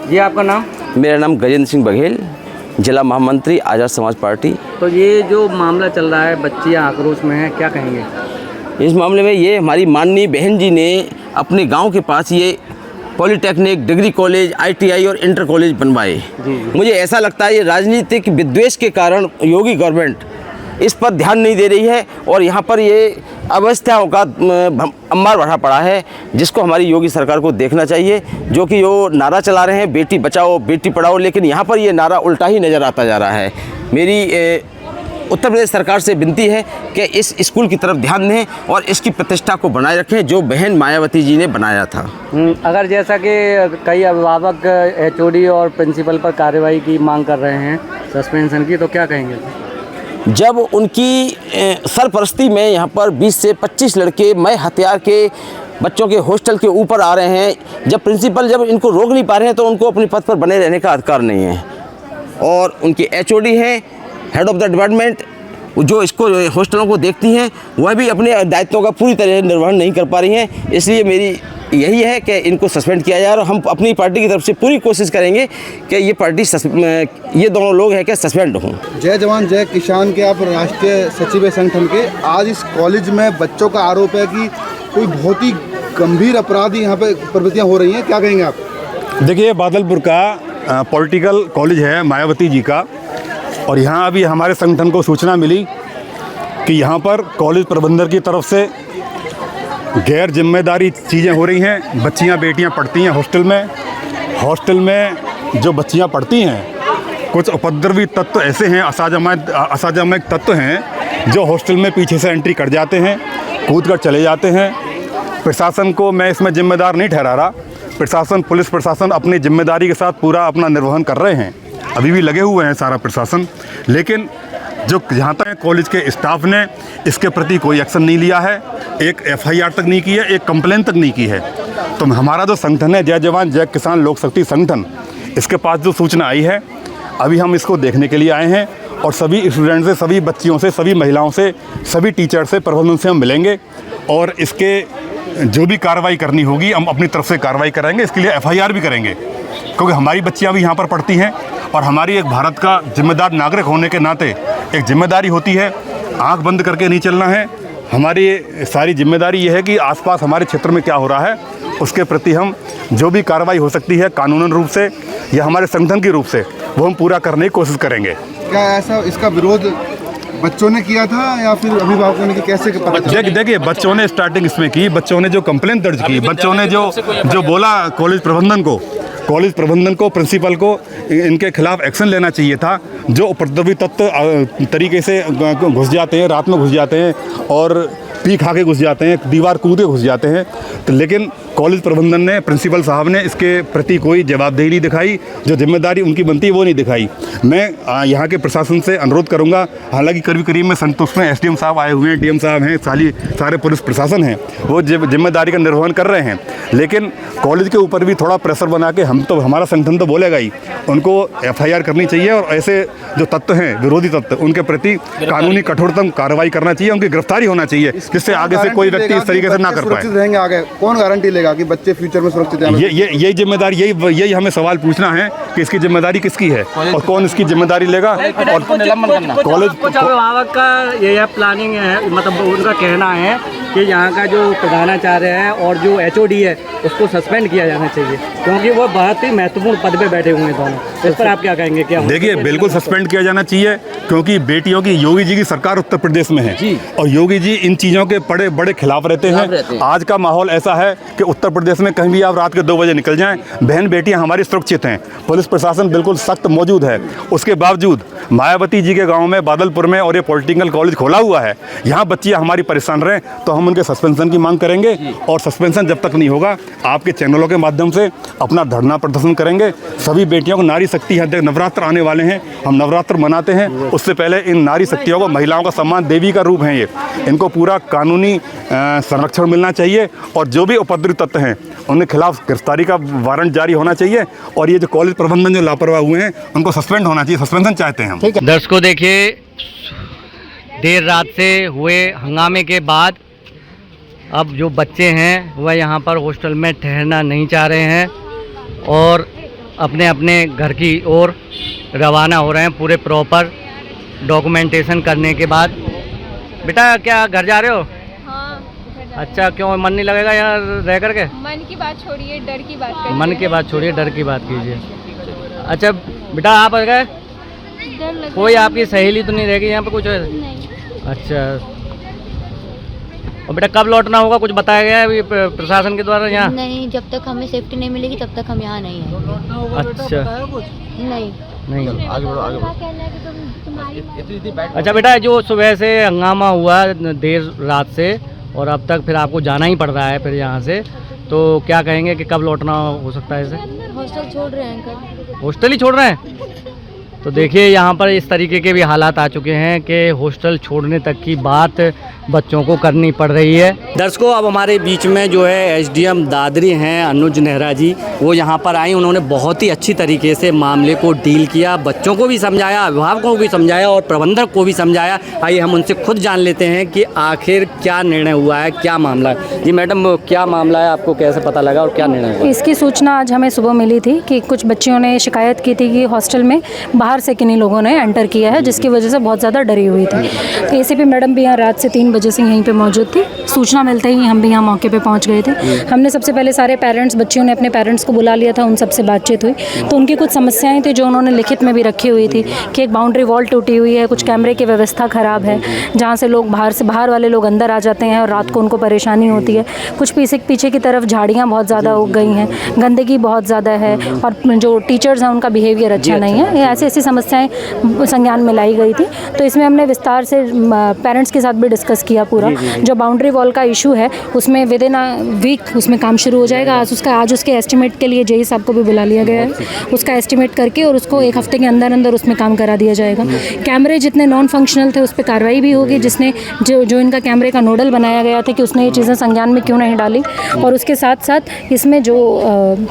जी, आपका नाम? मेरा नाम गजेंद्र सिंह बघेल, जिला महामंत्री आज़ाद समाज पार्टी। तो ये जो मामला चल रहा है, बच्चियाँ आक्रोश में हैं, क्या कहेंगे? इस मामले में ये हमारी माननीय बहन जी ने अपने गांव के पास ये पॉलिटेक्निक, डिग्री कॉलेज, ITI और इंटर कॉलेज बनवाए। मुझे ऐसा लगता है ये राजनीतिक विद्वेष के कारण योगी गवर्नमेंट इस पर ध्यान नहीं दे रही है और यहाँ पर ये अवस्थाओं का अंबार बढ़ा पड़ा है, जिसको हमारी योगी सरकार को देखना चाहिए। जो कि वो नारा चला रहे हैं बेटी बचाओ बेटी पढ़ाओ, लेकिन यहाँ पर ये नारा उल्टा ही नज़र आता जा रहा है। मेरी उत्तर प्रदेश सरकार से विनती है कि इस स्कूल की तरफ ध्यान दें और इसकी प्रतिष्ठा को बनाए रखें जो बहन मायावती जी ने बनाया था। अगर जैसा कि कई अभिभावक HOD और प्रिंसिपल पर कार्रवाई की मांग कर रहे हैं, सस्पेंशन की, तो क्या कहेंगे? जब उनकी सरपरस्ती में यहाँ पर 20 से 25 लड़के मय हथियार के बच्चों के हॉस्टल के ऊपर आ रहे हैं, जब प्रिंसिपल जब इनको रोक नहीं पा रहे हैं तो उनको अपने पद पर बने रहने का अधिकार नहीं है। और उनके HOD हैं, हेड ऑफ़ द डिपार्टमेंट, जो इसको हॉस्टलों को देखती हैं, वह भी अपने दायित्वों का पूरी तरह निर्वहन नहीं कर पा रही हैं। इसलिए मेरी यही है कि इनको सस्पेंड किया जाए और हम अपनी पार्टी की तरफ से पूरी कोशिश करेंगे कि ये पार्टी ये दोनों लोग हैं कि सस्पेंड हों। जय जवान जय किसान के आप राष्ट्रीय सचिव है संगठन के। आज इस कॉलेज में बच्चों का आरोप है कि कोई बहुत ही गंभीर अपराधी यहाँ पे प्रवृत्तियाँ हो रही हैं, क्या कहेंगे आप? देखिए, बादलपुर का पॉलिटिकल कॉलेज है मायावती जी का, और यहाँ अभी हमारे संगठन को सूचना मिली कि यहाँ पर कॉलेज प्रबंधन की तरफ से गैर जिम्मेदारी चीज़ें हो रही हैं। बच्चियाँ बेटियाँ पढ़ती हैं हॉस्टल में जो बच्चियाँ पढ़ती हैं, कुछ उपद्रवी तत्व ऐसे हैं, असामाजिक तत्व हैं जो हॉस्टल में पीछे से एंट्री कर जाते हैं, कूद कर चले जाते हैं। प्रशासन को मैं इसमें जिम्मेदार नहीं ठहरा रहा। प्रशासन, पुलिस प्रशासन अपनी जिम्मेदारी के साथ पूरा अपना निर्वहन कर रहे हैं, अभी भी लगे हुए हैं सारा प्रशासन। लेकिन जो जहाँ तक कॉलेज के स्टाफ ने इसके प्रति कोई एक्शन नहीं लिया है, एक FIR तक नहीं की है, एक कंप्लेन तक नहीं की है। तो हमारा जो संगठन है जय जवान जय किसान लोक शक्ति संगठन, इसके पास जो सूचना आई है, अभी हम इसको देखने के लिए आए हैं और सभी स्टूडेंट से, सभी बच्चियों से, सभी महिलाओं से, सभी टीचर से, प्रबंधन से हम मिलेंगे और इसके जो भी कार्रवाई करनी होगी हम अपनी तरफ से कार्रवाई कराएंगे। इसके लिए FIR भी करेंगे, क्योंकि हमारी बच्चियाँ भी यहाँ पर पढ़ती हैं और हमारी एक भारत का जिम्मेदार नागरिक होने के नाते एक जिम्मेदारी होती है, आंख बंद करके नहीं चलना है। हमारी सारी जिम्मेदारी ये है कि आसपास हमारे क्षेत्र में क्या हो रहा है उसके प्रति हम जो भी कार्रवाई हो सकती है कानूनन रूप से या हमारे संगठन के रूप से, वो हम पूरा करने की कोशिश करेंगे। क्या ऐसा इसका विरोध बच्चों ने किया था या फिर अभिभावकों ने? कैसे पता चला? देखिए, बच्चों ने स्टार्टिंग इसमें की, बच्चों ने जो कंप्लेंट दर्ज की, बच्चों ने जो बोला कॉलेज प्रबंधन को, प्रिंसिपल को इनके खिलाफ एक्शन लेना चाहिए था। जो उपद्रवी तत्व तरीके से घुस जाते हैं, रात में घुस जाते हैं और पी खा के घुस जाते हैं, दीवार कूद के घुस जाते हैं, तो लेकिन कॉलेज प्रबंधन ने, प्रिंसिपल साहब ने इसके प्रति कोई जवाबदेही नहीं दिखाई, जो जिम्मेदारी उनकी बनती है वो नहीं दिखाई। मैं यहाँ के प्रशासन से अनुरोध करूँगा, हालांकि करीब में संतुष्ट में SDM साहब आए हुए हैं, DM साहब हैं, सारे पुलिस प्रशासन हैं, वो जिम्मेदारी का निर्वहन कर रहे हैं, लेकिन कॉलेज के ऊपर भी थोड़ा प्रेशर बना के हमारा संगठन तो बोलेगा ही, उनको FIR करनी चाहिए और ऐसे जो तत्व हैं, विरोधी तत्व, उनके प्रति कानूनी कठोरतम कार्रवाई करना चाहिए, उनकी गिरफ्तारी होना चाहिए, जिससे आगे से कोई व्यक्ति इस तरीके से ना कर पाए। रहेंगे आगे, कौन गारंटी लेगा कि बच्चे फ्यूचर में सुरक्षित रहेंगे? यही जिम्मेदारी, यही हमें सवाल पूछना है कि इसकी जिम्मेदारी किसकी है और कौन इसकी जिम्मेदारी लेगा। और कॉलेज कुछ अभिभावक का यह प्लानिंग है, मतलब उनका कहना है कि यहाँ का जो प्रधानाचार्य है और जो HOD है उसको सस्पेंड किया जाना चाहिए, क्योंकि वो बहुत ही महत्वपूर्ण पद पे बैठे हुए हैं दोनों। इस पर आप क्या कहेंगे? क्या देखिए, बिल्कुल सस्पेंड किया जाना चाहिए, क्योंकि बेटियों की योगी जी की सरकार उत्तर प्रदेश में है और योगी जी इन चीज़ों के बड़े खिलाफ रहते हैं। आज का माहौल ऐसा है कि उत्तर प्रदेश में कहीं भी आप रात के 2 बजे निकल जाएं, बहन बेटियां हमारी सुरक्षित हैं, पुलिस प्रशासन बिल्कुल सख्त मौजूद है। उसके बावजूद मायावती जी के गाँव में, बादलपुर में, और ये पॉलिटेक्निकल कॉलेज खोला हुआ है, यहाँ बच्चियाँ हमारी परेशान रहें, तो हम उनके सस्पेंशन की मांग करेंगे और सस्पेंशन जब तक नहीं होगा आपके चैनलों के माध्यम से अपना धरना प्रदर्शन करेंगे। सभी बेटियों को नारी शक्ति है, नवरात्र आने वाले हैं, हम नवरात्र मनाते हैं, उससे पहले इन नारी शक्तियों को, महिलाओं का सम्मान, देवी का रूप है ये, इनको पूरा कानूनी संरक्षण मिलना चाहिए और जो भी उपद्रवी तत्व हैं उनके खिलाफ गिरफ्तारी का वारंट जारी होना चाहिए और ये जो कॉलेज प्रबंधन जो लापरवाह हुए हैं उनको सस्पेंड होना चाहिए, सस्पेंशन चाहते हैं हम। दर्शकों, देखिए, देर रात से हुए हंगामे के बाद अब जो बच्चे हैं वह यहाँ पर हॉस्टल में ठहरना नहीं चाह रहे हैं और अपने अपने घर की ओर रवाना हो रहे हैं पूरे प्रॉपर डॉक्यूमेंटेशन करने के बाद। बेटा क्या घर जा रहे हो? हाँ, अच्छा, क्यों मन नहीं लगेगा यहाँ रह करके? मन की बात छोड़िए, डर की बात करिए। मन की बात छोड़िए, डर की बात कीजिए। अच्छा बेटा, आप आ गए? डर लग कोई आपकी सहेली तो नहीं रहेगी यहाँ पे कुछ? नहीं। अच्छा, और बेटा कब लौटना होगा, कुछ बताया गया है अभी प्रशासन के द्वारा यहाँ? नहीं, जब तक हमें सेफ्टी नहीं मिलेगी तब तक हम यहाँ नहीं आएंगे। अच्छा, नहीं नहीं। आगे बढ़ो, आगे बढ़ो। अच्छा बेटा, जो सुबह से हंगामा हुआ देर रात से और अब तक फिर आपको जाना ही पड़ रहा है फिर यहाँ से, तो क्या कहेंगे कि कब लौटना हो सकता है इसे? हॉस्टल छोड़ रहे हैं अंकल। हॉस्टल ही छोड़ रहे हैं? तो देखिए यहाँ पर इस तरीके के भी हालात आ चुके हैं कि हॉस्टल छोड़ने तक की बात बच्चों को करनी पड़ रही है। दर्शकों, अब हमारे बीच में जो है एसडीएम दादरी हैं अनुज नेहरा जी, वो यहाँ पर आई। उन्होंने बहुत ही अच्छी तरीके से मामले को डील किया, बच्चों को भी समझाया, अभिभावकों को भी समझाया और प्रबंधक को भी समझाया। आइए हम उनसे खुद जान लेते हैं कि आखिर क्या निर्णय हुआ है, क्या मामला है। जी मैडम, क्या मामला है, आपको कैसे पता लगा और क्या निर्णय हुआ? इसकी सूचना आज हमें सुबह मिली थी कि कुछ बच्चियों ने शिकायत की थी कि हॉस्टल में बाहर से किन्हीं लोगों ने एंटर किया है, जिसकी वजह से बहुत ज़्यादा डरी हुई थी। तो एसीपी मैडम भी यहाँ रात से 3 बजे से यहीं पे मौजूद थी। सूचना मिलते ही हम भी यहाँ मौके पे पहुँच गए थे। हमने सबसे पहले सारे पेरेंट्स, बच्चियों ने अपने पेरेंट्स को बुला लिया था, उन सबसे बातचीत हुई। तो उनकी कुछ समस्याएं थी जो उन्होंने लिखित में भी रखी हुई थी कि एक बाउंड्री वॉल टूटी हुई है, कुछ कैमरे की व्यवस्था ख़राब है जहाँ से लोग बाहर वाले लोग अंदर आ जाते हैं और रात को उनको परेशानी होती है। कुछ पीछे की तरफ झाड़ियाँ बहुत ज़्यादा उग गई हैं, गंदगी बहुत ज़्यादा है और जो टीचर्स हैं उनका बिहेवियर अच्छा नहीं है। ऐसी ऐसी समस्याएं संज्ञान में लाई गई थी। तो इसमें हमने विस्तार से पेरेंट्स के साथ भी डिस्कस किया पूरा। जो बाउंड्री वॉल का इशू है उसमें विद इन अ वीक उसमें काम शुरू हो जाएगा। आज उसके एस्टिमेट के लिए जेई साहब को भी बुला लिया गया है, उसका एस्टिमेट करके और उसको 1 हफ्ते के अंदर उसमें काम करा दिया जाएगा। कैमरे जितने नॉन फंक्शनल थे उस पर कार्रवाई भी होगी, जिसने जो इनका कैमरे का नोडल बनाया गया था कि उसने ये चीज़ें संज्ञान में क्यों नहीं डाली। और उसके साथ साथ इसमें जो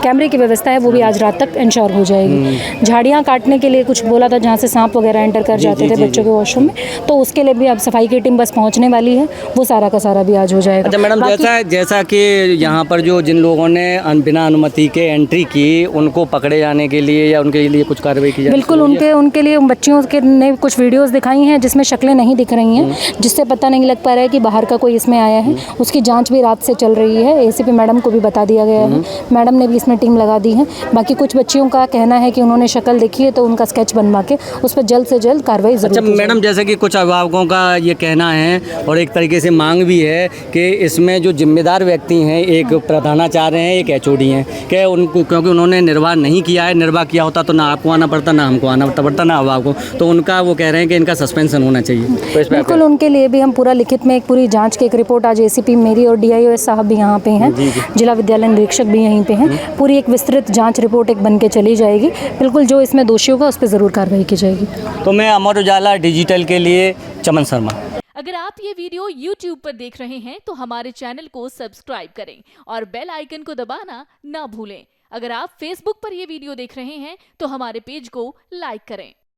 कैमरे की व्यवस्था है वो भी आज रात तक इंश्योर हो जाएगी। झाड़ियाँ काटने के लिए कुछ बोला था जहाँ से सांप वगैरह एंटर कर जाते थे बच्चों के वॉशरूम में, तो उसके लिए भी अब सफाई की टीम बस पहुँचने वाली है, वो सारा का सारा भी आज हो जाएगा। अच्छा मैडम, जैसा कि यहाँ पर जो जिन लोगों ने बिना अनुमति के एंट्री की उनको पकड़े जाने के लिए या उनके लिए कुछ कार्रवाई की जाए? बिल्कुल, उनके लिए बच्चियों के ने कुछ वीडियोस दिखाई हैं जिसमें शक्लें नहीं दिख रही हैं, जिससे पता नहीं लग पा रहा है कि बाहर का कोई इसमें आया है। उसकी जांच भी रात से चल रही है, एसीपी मैडम को भी बता दिया गया है, मैडम ने भी इसमें टीम लगा दी है। बाकी कुछ बच्चियों का कहना है कि उन्होंने शक्ल देखी है, तो उनका स्केच बनवा के उस पर जल्द से जल्द कार्रवाई जरूर। अच्छा मैडम, जैसे कि कुछ अभिभावकों का ये कहना है और एक तरीके से मांग भी है कि इसमें जो जिम्मेदार व्यक्ति हैं, एक प्रधानाचार्य हैं, एक एचओडी हैं, कि उनको क्योंकि उन्होंने निर्वाह नहीं किया है, निर्वाह किया होता तो ना आपको आना पड़ता, ना हमको आना पड़ता, ना अभिभावकों, तो उनका वो कह रहे हैं कि इनका सस्पेंशन होना चाहिए। तो इस बिल्कुल, उनके लिए भी हम पूरा लिखित में एक पूरी जांच की एक रिपोर्ट, आज एसीपी मेरी और डीआईओएस साहब भी यहाँ पे हैं, जिला विद्यालय निरीक्षक भी यहीं पे हैं, पूरी एक विस्तृत जांच रिपोर्ट एक बन के चली जाएगी। बिल्कुल, जो इसमें दोषी होगा उस पर ज़रूर कार्रवाई की जाएगी। तो मैं अमर उजाला डिजिटल के लिए चमन शर्मा। अगर आप ये वीडियो YouTube पर देख रहे हैं तो हमारे चैनल को सब्सक्राइब करें और बेल आइकन को दबाना ना भूलें। अगर आप Facebook पर ये वीडियो देख रहे हैं तो हमारे पेज को लाइक करें।